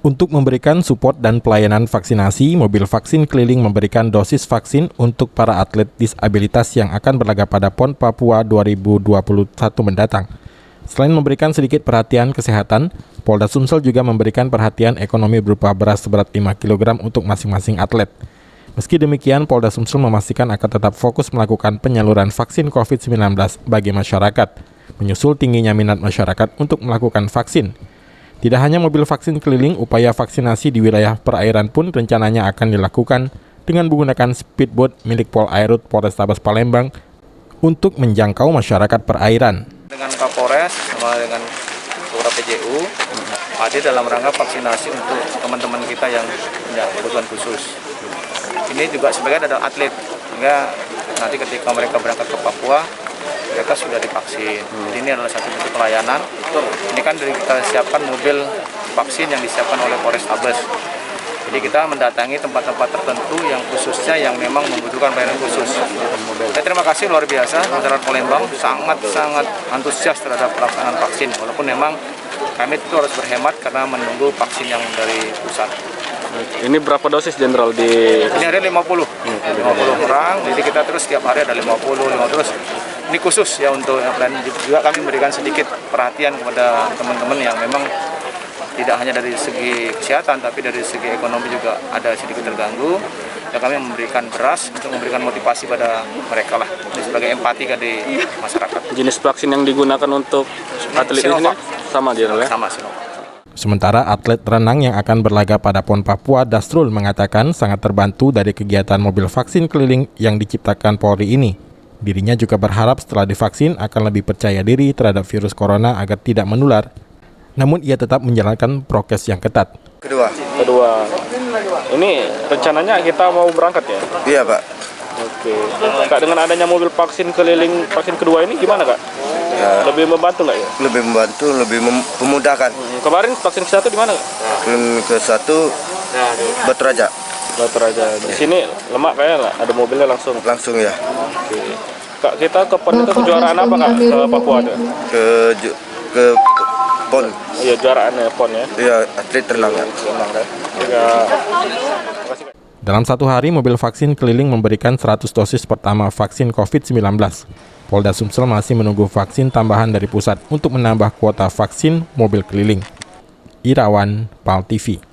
Untuk memberikan support dan pelayanan vaksinasi, mobil vaksin keliling memberikan dosis vaksin untuk para atlet disabilitas yang akan berlaga pada PON Papua 2021 mendatang. Selain memberikan sedikit perhatian kesehatan, Polda Sumsel juga memberikan perhatian ekonomi berupa beras seberat 5 kg untuk masing-masing atlet. Meski demikian, Polda Sumsel memastikan akan tetap fokus melakukan penyaluran vaksin COVID-19 bagi masyarakat, menyusul tingginya minat masyarakat untuk melakukan vaksin. Tidak hanya mobil vaksin keliling, upaya vaksinasi di wilayah perairan pun rencananya akan dilakukan dengan menggunakan speedboat milik Polairut Polrestabes Palembang untuk menjangkau masyarakat perairan. Dengan Kapolres sama dengan beberapa PJU hadir dalam rangka vaksinasi untuk teman-teman kita yang punya kebutuhan khusus. Ini juga sebagian adalah atlet, sehingga nanti ketika mereka berangkat ke Papua, mereka sudah divaksin. Jadi ini adalah satu bentuk pelayanan. Ini kan kita siapkan mobil vaksin yang disiapkan oleh Polrestabes. Jadi kita mendatangi tempat-tempat tertentu yang khususnya yang memang membutuhkan pelayanan khusus. Saya terima kasih luar biasa masyarakat Palembang sangat antusias terhadap pelaksanaan vaksin. Walaupun memang kami itu harus berhemat karena menunggu vaksin yang dari pusat. Ini berapa dosis Jenderal di? Ini ada 50 orang. Jadi kita terus setiap hari ada 50 terus. Ini khusus ya untuk dan juga kami memberikan sedikit perhatian kepada teman-teman yang memang tidak hanya dari segi kesehatan tapi dari segi ekonomi juga ada sedikit terganggu. Ya kami memberikan beras untuk memberikan motivasi pada mereka lah sebagai empati di masyarakat. Jenis vaksin yang digunakan untuk atlet ini sama dia ya? Sama Sinovac. Sementara atlet renang yang akan berlaga pada PON Papua, Dasrul mengatakan sangat terbantu dari kegiatan mobil vaksin keliling yang diciptakan Polri ini. Dirinya juga berharap setelah divaksin akan lebih percaya diri terhadap virus corona agar tidak menular. Namun ia tetap menjalankan prokes yang ketat. Kedua. Ini rencananya kita mau berangkat ya? Iya Pak. Oke. Kak, dengan adanya mobil vaksin keliling vaksin kedua ini gimana Kak? Ya, lebih membantu nggak ya? lebih membantu, lebih memudahkan. Kemarin vaksin ke-1 di mana? Ke-1 Batu Raja. Di sini Lemak kayaknya ada mobilnya langsung. Langsung ya. Oke. Kak, kita ke PON itu kejuaraan apa Kak? Ke Papua ada? Ke PON. Iya, juaraannya PON ya. Iya, atlet renang ya. Dalam satu hari, mobil vaksin keliling memberikan 100 dosis pertama vaksin COVID-19. Polda Sumsel masih menunggu vaksin tambahan dari pusat untuk menambah kuota vaksin mobil keliling. Irawan, PAL TV.